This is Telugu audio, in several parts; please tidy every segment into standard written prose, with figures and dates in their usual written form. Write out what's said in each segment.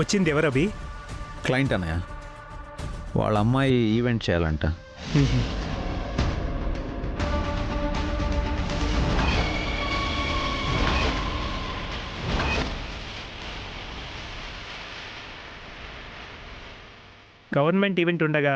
వచ్చింది ఎవరు అభి? క్లయింట్ అన్నయ్య, వాళ్ళ అమ్మాయి ఈవెంట్ చేయాలంట. గవర్నమెంట్ ఈవెంట్ ఉండగా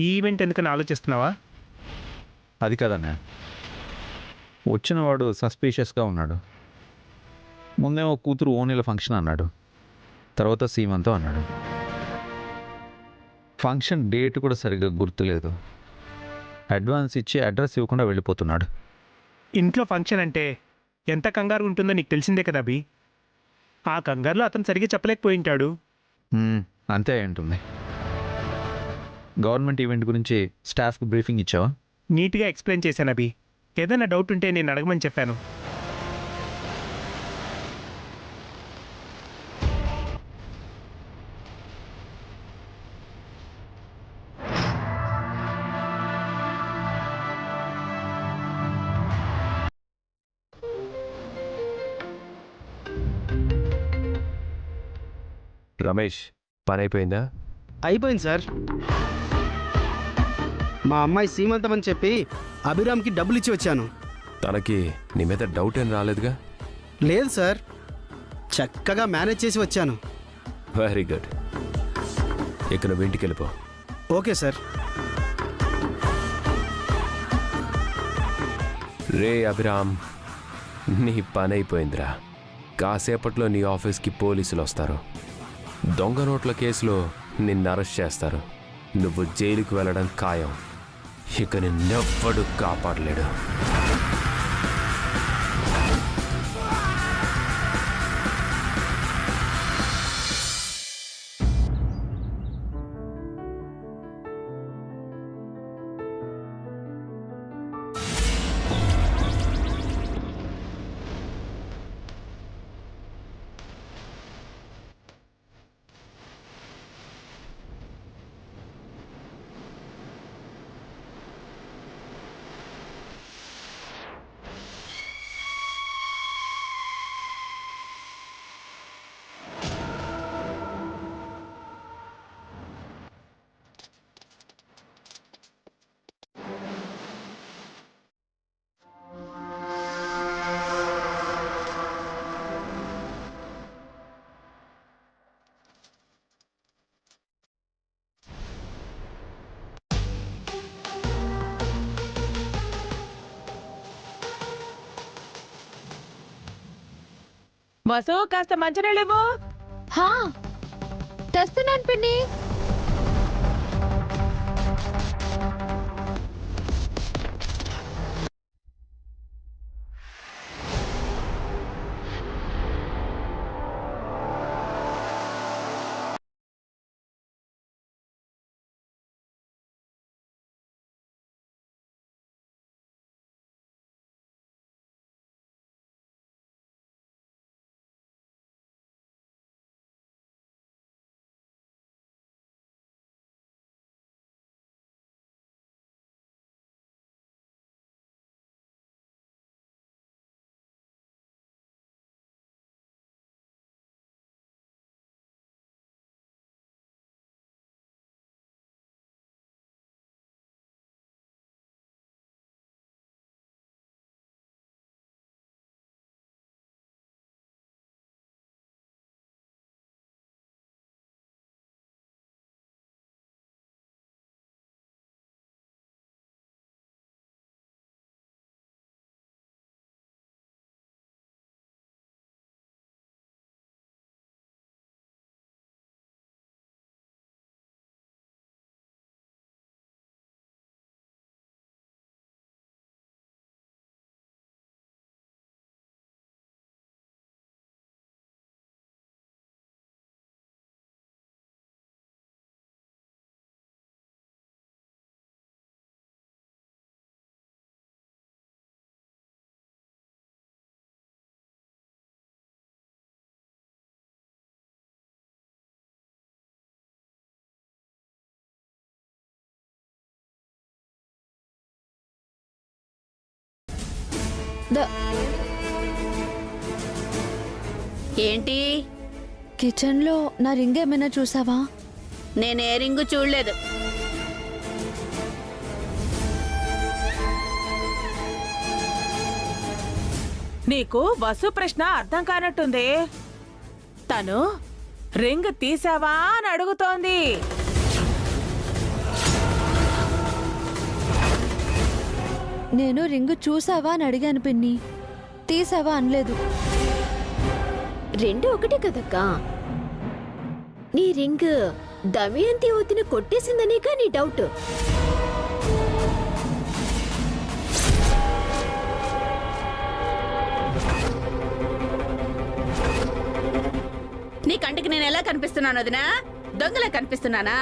ఈ ఈవెంట్ ఎందుకని ఆలోచిస్తున్నావా? అది కదన్నయ్య, వచ్చినవాడు సస్పీషియస్గా ఉన్నాడు. ముందేమో కూతురు ఓనీల ఫంక్షన్ అన్నాడు, తర్వాత సీమంతం అన్నాడు. ఫంక్షన్ డేట్ కూడా సరిగ్గా గుర్తులేదు. అడ్వాన్స్ ఇచ్చి అడ్రస్ ఇవ్వకుండా వెళ్ళిపోతున్నాడు. ఇంట్లో ఫంక్షన్ అంటే ఎంత కంగారు ఉంటుందో నీకు తెలిసిందే కదా అభి. ఆ కంగారులో అతను సరిగ్గా చెప్పలేకపోయింటాడు. అంతే అయి ఉంటుంది. గవర్నమెంట్ ఈవెంట్ గురించి స్టాఫ్కి బ్రీఫింగ్ ఇచ్చావా? నీట్గా ఎక్స్ప్లెయిన్ చేశాను అభి. ఏదైనా డౌట్ ఉంటే నేను అడగమని చెప్పాను. రమేష్, పని అయిపోయిందా? అయిపోయింది సార్. మా అమ్మాయి సీమంతం అని చెప్పి అభిరామ్కి డబ్బులు ఇచ్చి వచ్చాను. తనకి నీ మీద డౌట్ ఏం రాలేదుగా? లేదు సార్, చక్కగా మేనేజ్ చేసి వచ్చాను. Very good. ఇక నువ్వు ఇంటికి వెళ్ళిపో. Okay sir. రే అభిరామ్, నీ పని అయిపోయిందిరా. కాసేపట్లో నీ ఆఫీస్కి పోలీసులు వస్తారు. దొంగ నోట్ల కేసులో నిన్ను అరెస్ట్ చేస్తారు. నువ్వు జైలుకు వెళ్ళడం ఖాయం. ఇక నిన్నెవ్వడు కాపాడలేడు. వసు, కాస్త మంచినీళ్ళివ్వు. హా, తెస్తున్నాను పిన్ని. ఏంటి కిచెన్లో నా రింగ్ ఏమైనా చూసావా? నేనే రింగు చూడలేదు. నీకు వసు ప్రశ్న అర్థం కానట్టుంది. తను రింగ్ తీసావా అని అడుగుతోంది. నేను రింగ్ చూసావా అని అడిగాను పిన్ని, తీసావా అనలేదు. రెండు ఒకటే కదక్కా. నీ రింగ్ దమయంతి వదిన కొట్టేసిందనేగా నీ డౌట్. నీ కంటికి నేను ఎలా కనిపిస్తున్నాను వదినా? దొంగలా కనిపిస్తున్నానా?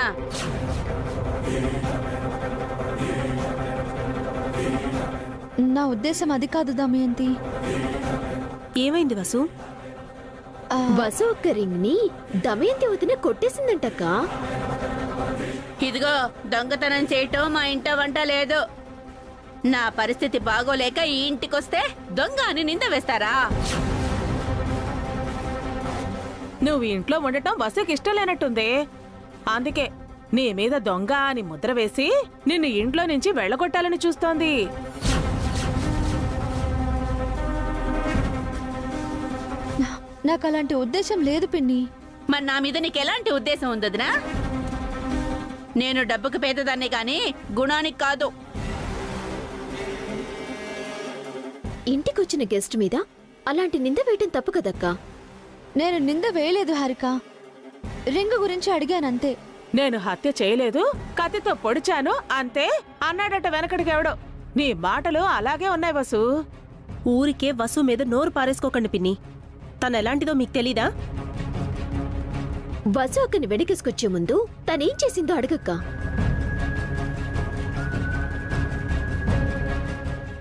నా ఉద్దేశం అది కాదు దమయంతి. ఏమైంది వసు? వసు ఒక్క రింగ్ ని దమయంతి వదిన కొట్టేసిందంటక్క. ఇదిగో దొంగతనం చేయటం మా ఇంట వంట లేదు. నా పరిస్థితి బాగోలేక ఈ ఇంటికొస్తే దొంగ అని నింద వేస్తారా? నువ్వు ఇంట్లో ఉండటం వసుకి ఇష్టం లేనట్టుంది. అందుకే నీ మీద దొంగ అని ముద్ర వేసి నిన్ను ఇంట్లో నుంచి వెళ్ళగొట్టాలని చూస్తోంది. నాకు అలాంటి ఉద్దేశం లేదు పిన్ని. మరి నా మీద నీకు ఎలాంటి ఉద్దేశం ఉందదినా? నేను డబ్బుకు పేదదాన్ని కాని గుణానికి కాదు. ఇంటికొచ్చిన గెస్ట్ మీద అలాంటి నింద వేయటం తప్పు కదక్కా. నేను నింద వేయలేదు హారిక, రింగ్ గురించి అడిగానంతే. నేను హత్య చేయలేదు, కత్తితో పొడిచాను అంతే అన్నాడట వెనకడికి ఎవడో. నీ మాటలు అలాగే ఉన్నాయి వసు. ఊరికే వసు మీద నోరు పారేసుకోకండి పిన్ని. తను ఎలాంటిదో మీకు తెలీదా? వసు అక్కని వెనకేసుకొచ్చే ముందు తనేం చేసిందో అడగక్క.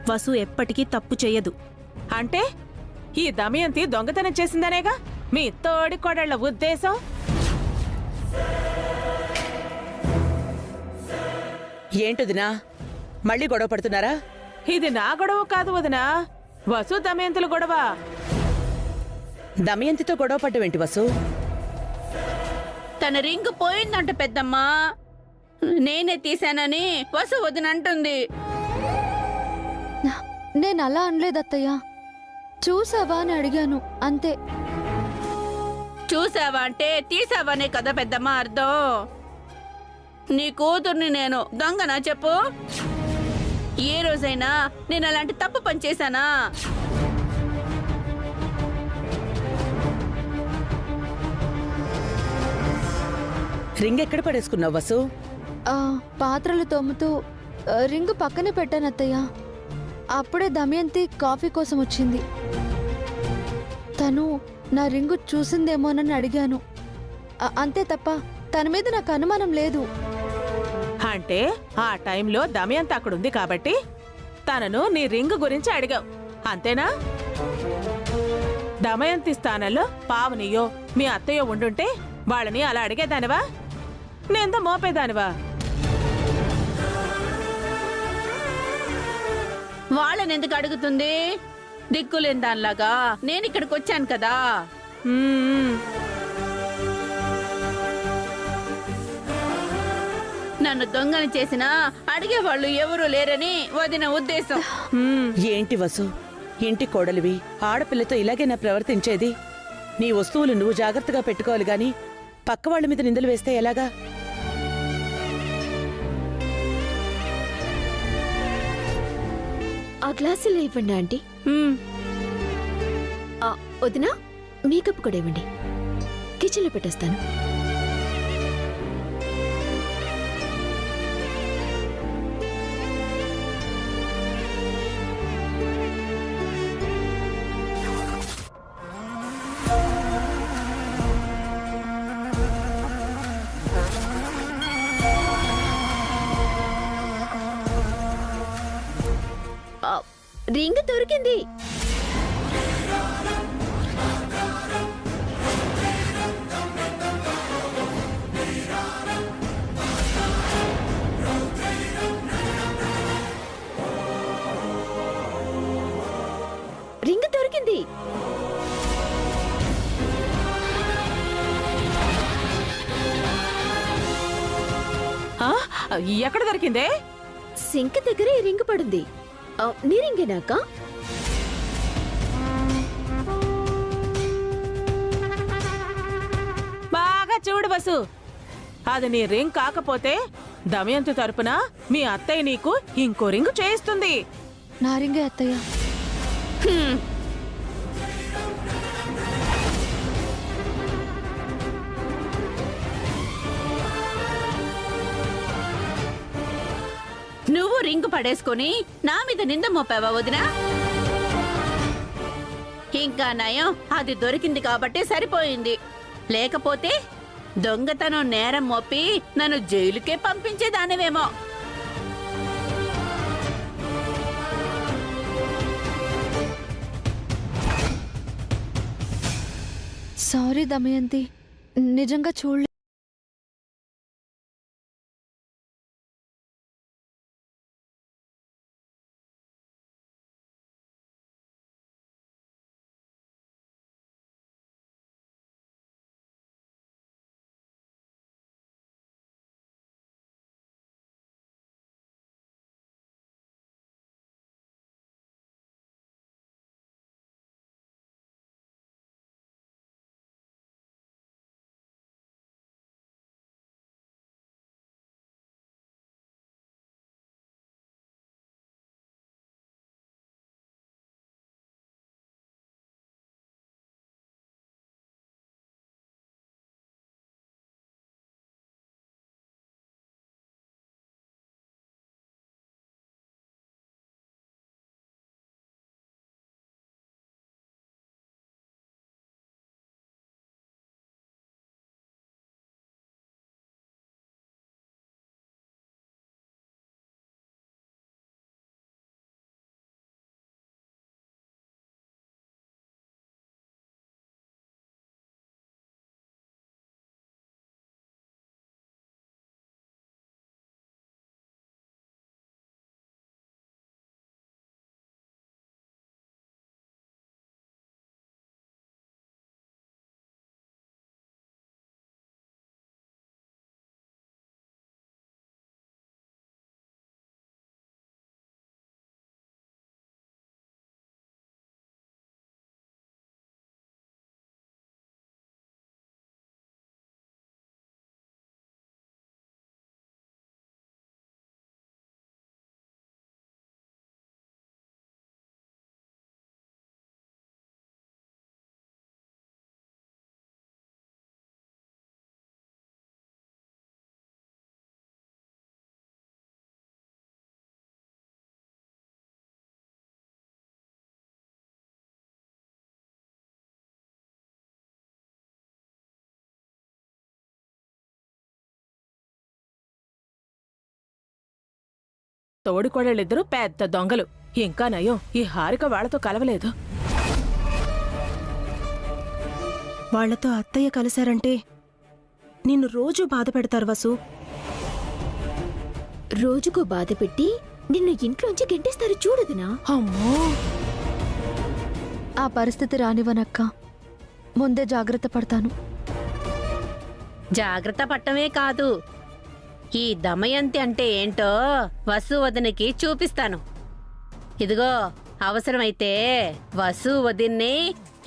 వసు ఎప్పటికీ తప్పు చెయ్యదు. అంటే ఈ దమయంతి దొంగతనం చేసిందనేగా మీ తోడి కోడళ్ల ఉద్దేశం? ఏంటొదినా, మళ్ళీ గొడవ పడుతున్నారా? ఇది నా గొడవ కాదు వదినా, వసు దమయంతుల గొడవ. దమయంతితో గొడవ పడ్డవేంటి వసు? తన రింగ్ పోయిందంట పెద్దమ్మా. నేనే తీశానని వసు వదినంటుంది. నేను అలా అనలేదు అత్తయ్య, చూసావా అని అడిగాను అంతే. చూసావా అంటే తీసావానే కదా పెద్దమ్మా అర్థం. నీ కూతుర్ని నేను దొంగనా చెప్పు? ఏ రోజైనా నేను అలాంటి తప్పు పని చేశానా? రింగ్ ఎక్కడ పడేసుకున్నావు వసు? పాత్రలు తోముతూ రింగ్ పక్కనే పెట్టాను అత్తయ్య. అప్పుడే దమయంతి కాఫీ కోసం వచ్చింది. తను నా రింగు చూసిందేమోనని అడిగాను అంతే తప్ప తన మీద నాకు అనుమానం లేదు. అంటే ఆ టైంలో దమయంతి అక్కడుంది కాబట్టి తనను నీ రింగ్ గురించి అడిగావు అంతేనా? దమయంతి స్థానంలో పావనియో మీ అత్తయ్యో ఉండుంటే వాళ్ళని అలా అడిగేదానివా? నేంత మోపేదానివా? వాళ్ళని ఎందుకు అడుగుతుంది? దిక్కులేని దానిలాగా నేను ఇక్కడికి వచ్చాను కదా. నన్ను దొంగని చేసినా అడిగేవాళ్ళు ఎవరూ లేరని వదిన ఉద్దేశం. ఏంటి వసు, ఇంటి కోడలివి, ఆడపిల్లతో ఇలాగే నా ప్రవర్తించేది? నీ వస్తువులు నువ్వు జాగ్రత్తగా పెట్టుకోవాలి గాని పక్క వాళ్ళ మీద నిందలు వేస్తే ఎలాగా? ఆ గ్లాసులో ఇవ్వండి ఆంటీ. వదినా మేకప్ కూడా ఇవ్వండి, కిచెన్లో పెట్టేస్తాను. రింగ్ దొరికింది. రింగ్ దొరికింది. ఎక్కడ దొరికిందే? సింక్ దగ్గర ఈ రింగ్ పడింది. నీ రింగేనాక? బాగా చూడు వసు, అది నీ రింగ్ కాకపోతే దమయంతి తరపున మీ అత్తయ్య నీకు ఇంకో రింగ్ చేయిస్తుంది. నా రింగే అత్తయ్య. నువ్వు రింగు పడేసుకొని నా మీద నింద మోపావా వదినా? ఇంకా నయం అది దొరికింది కాబట్టి సరిపోయింది. లేకపోతే దొంగతనం నేరం మోపి నన్ను జైలుకే పంపించేదానివేమో. సారీ దమయంతి, నిజంగా చూడలే. తోడికోడళ్ళిద్దరూ పెద్ద దొంగలు. ఇంకా నయం ఈ హారిక వాళ్లతో కలవలేదు. వాళ్లతో అత్తయ్య కలిశారంటే నిన్ను రోజూ బాధ పెడతారు వసు. రోజుకో బాధ పెట్టి నిన్ను ఇంట్లోంచి గెంటేస్తారు చూడదునా? అమ్మో, ఆ పరిస్థితి రానివనక్క. ముందే జాగ్రత్త పడతాను. జాగ్రత్త పట్టమే కాదు, ఈ దమయంతి అంటే ఏంటో వసు వదినకి చూపిస్తాను. ఇదిగో, అవసరమైతే వసు వదిన్ని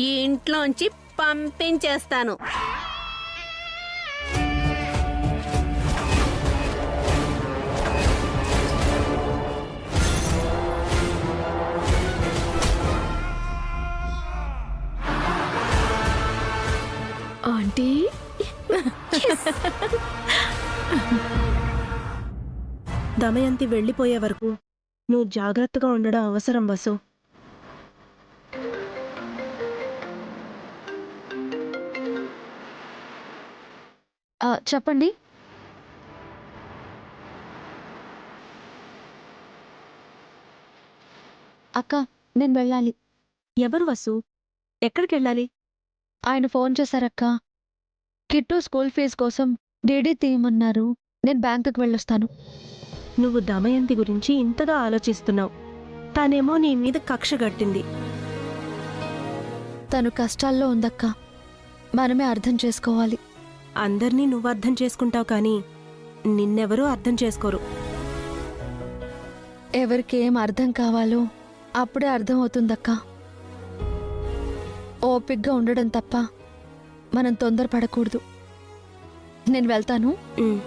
ఈ ఇంట్లోంచి పంపించేస్తాను. ఆంటీ, దమయంతి వెళ్ళిపోయే వరకు నువ్వు జాగ్రత్తగా ఉండడం అవసరం వసు. చెప్పండి. అక్క, నేను వెళ్ళాలి. ఎవరు వసు? ఎక్కడికెళ్ళాలి? ఆయన ఫోన్ చేశారక్క. కిట్టు స్కూల్ ఫీజు కోసం డీడీ తీయమన్నారు. నేను బ్యాంకుకి వెళ్ళొస్తాను. నువ్వు దమయంతి గురించి ఇంతగా ఆలోచిస్తున్నావు. తనేమో నీ మీద కక్ష గట్టింది. తను కష్టాల్లో ఉందక్క. మనమే అర్థం చేసుకోవాలి. అందర్నీ నువ్వు అర్థం చేసుకుంటావు కానీ నిన్నెవరూ అర్థం చేసుకోరు. ఎవరికి ఏం అర్థం కావాలో అప్పుడే అర్థం అవుతుందక్క. ఓపిగ్గా ఉండడం తప్ప మనం తొందరపడకూడదు. నేను వెళ్తాను. ఉమ్.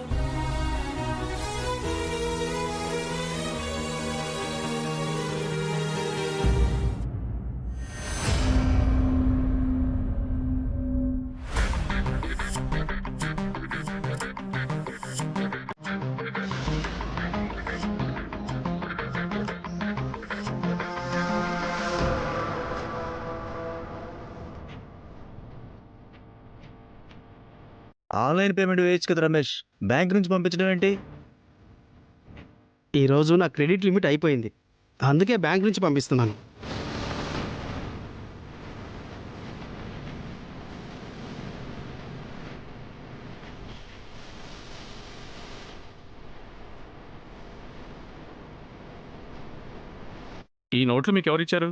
ఆన్లైన్ పేమెంట్ వేయచ్చు కదా రమేష్, బ్యాంక్ నుంచి పంపించడం ఏంటి? ఈరోజు నా క్రెడిట్ లిమిట్ అయిపోయింది, అందుకే బ్యాంక్ నుంచి పంపిస్తున్నాను. ఈ నోట్లు మీకు ఎవరిచ్చారు?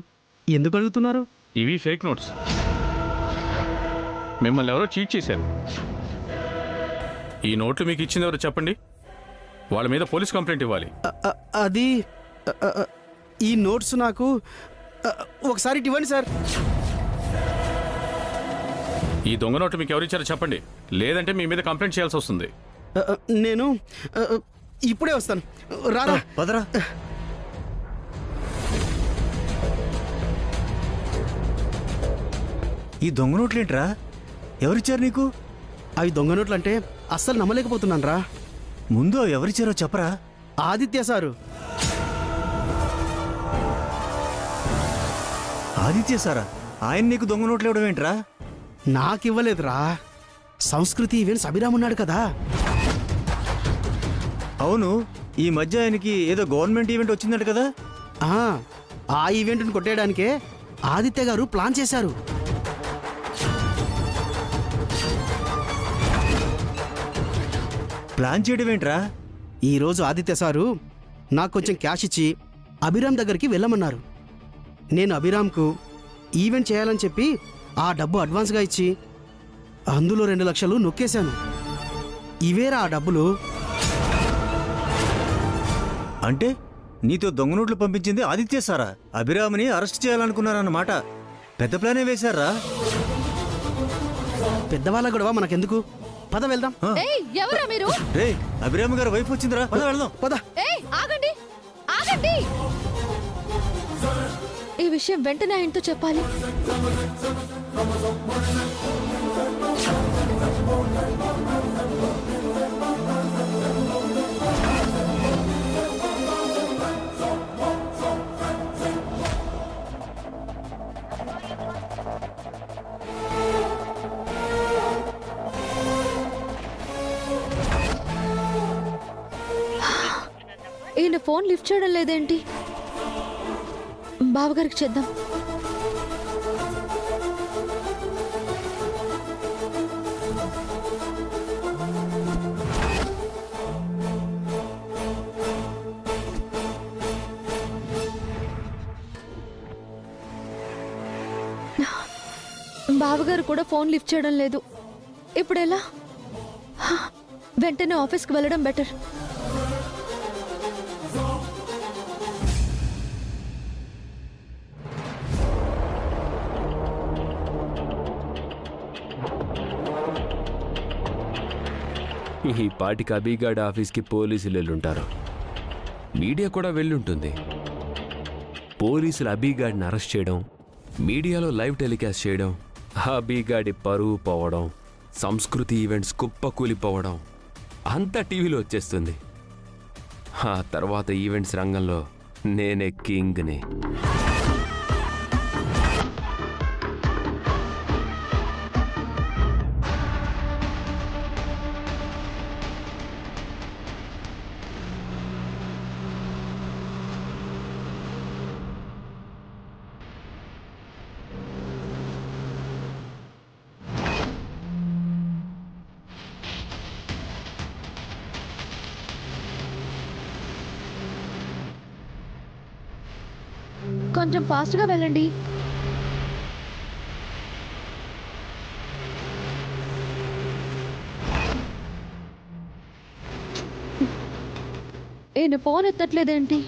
ఎందుకు అడుగుతున్నారు? ఇవి ఫేక్ నోట్స్. మిమ్మల్ని ఎవరో చీట్ చేశారు. ఈ నోట్లు మీకు ఇచ్చింది ఎవరో చెప్పండి, వాళ్ళ మీద పోలీస్ కంప్లైంట్ ఇవ్వాలి. అది ఈ నోట్స్ నాకు ఒకసారి ఇవ్వండి సార్. ఈ దొంగ నోట్లు మీకు ఎవరిచ్చారో చెప్పండి, లేదంటే మీ మీద కంప్లైంట్ చేయాల్సి వస్తుంది. నేను ఇప్పుడే వస్తాను, రారా. పదరా. ఈ దొంగ నోట్లేంట్రా? ఎవరిచ్చారు నీకు? అవి దొంగ నోట్లు అంటే అస్సలు నమ్మలేకపోతున్నాను రా. ముందు అవి ఎవరిచ్చారో చెప్పరా. ఆదిత్య సారు. ఆదిత్య సారా? ఆయన నీకు దొంగ నోట్లు ఇవ్వడం ఏంట్రా? నాకివ్వలేదురా, సంస్కృతి ఈవెంట్స్ అభిరామ్ ఉన్నాడు కదా. అవును, ఈ మధ్య ఆయనకి ఏదో గవర్నమెంట్ ఈవెంట్ వచ్చిందట కదా. ఆ ఈవెంట్ని కొట్టేయడానికే ఆదిత్య గారు ప్లాన్ చేశారు. ప్లాన్ చేయడం ఏంట్రా? ఈరోజు ఆదిత్య సారు నాకు కొంచెం క్యాష్ ఇచ్చి అభిరామ్ దగ్గరికి వెళ్ళమన్నారు. నేను అభిరామ్కు ఈవెంట్ చేయాలని చెప్పి ఆ డబ్బు అడ్వాన్స్గా ఇచ్చి అందులో 2 లక్షలు నొక్కేశాను. ఇవేరా ఆ డబ్బులు. అంటే నీతో దొంగ నోట్లు పంపించింది ఆదిత్య సారా? అభిరామ్ని అరెస్ట్ చేయాలనుకున్నారన్నమాట. పెద్ద ప్లానే వేశారా? పెద్దవాళ్ళ గొడవ మనకెందుకు, పద వెళ్దాం. ఏయ్, ఎవరా మీరు? రే, అభిరామ్ గారు వైఫ్ వచ్చిందిరా, పద వెళ్దాం. పద. ఏయ్, ఆగండి, ఆగండి. ఈ విషయం వెంటనే ఆయనతో చెప్పాలి. ఈయన ఫోన్ లిఫ్ట్ చేయడం లేదేంటి? బావగారికి చేద్దాం. బావగారు కూడా ఫోన్ లిఫ్ట్ చేయడం లేదు. ఇప్పుడు ఎలా? వెంటనే ఆఫీస్కి వెళ్ళడం బెటర్. ఈ పాటికి అబీగాడ్ ఆఫీస్కి పోలీసులు వెళ్ళుంటారు, మీడియా కూడా వెళ్ళుంటుంది. పోలీసులు అబీగాడిని అరెస్ట్ చేయడం, మీడియాలో లైవ్ టెలికాస్ట్ చేయడం, అబీగాడి పరువు పోవడం, సంస్కృతి ఈవెంట్స్ కుప్పకూలిపోవడం అంతా టీవీలో వచ్చేస్తుంది. ఆ తర్వాత ఈవెంట్స్ రంగంలో నేనే కింగ్ని. కొంచెం ఫాస్ట్గా వెళ్ళండి. ఈయన ఫోన్ ఎత్తట్లేదేంటి?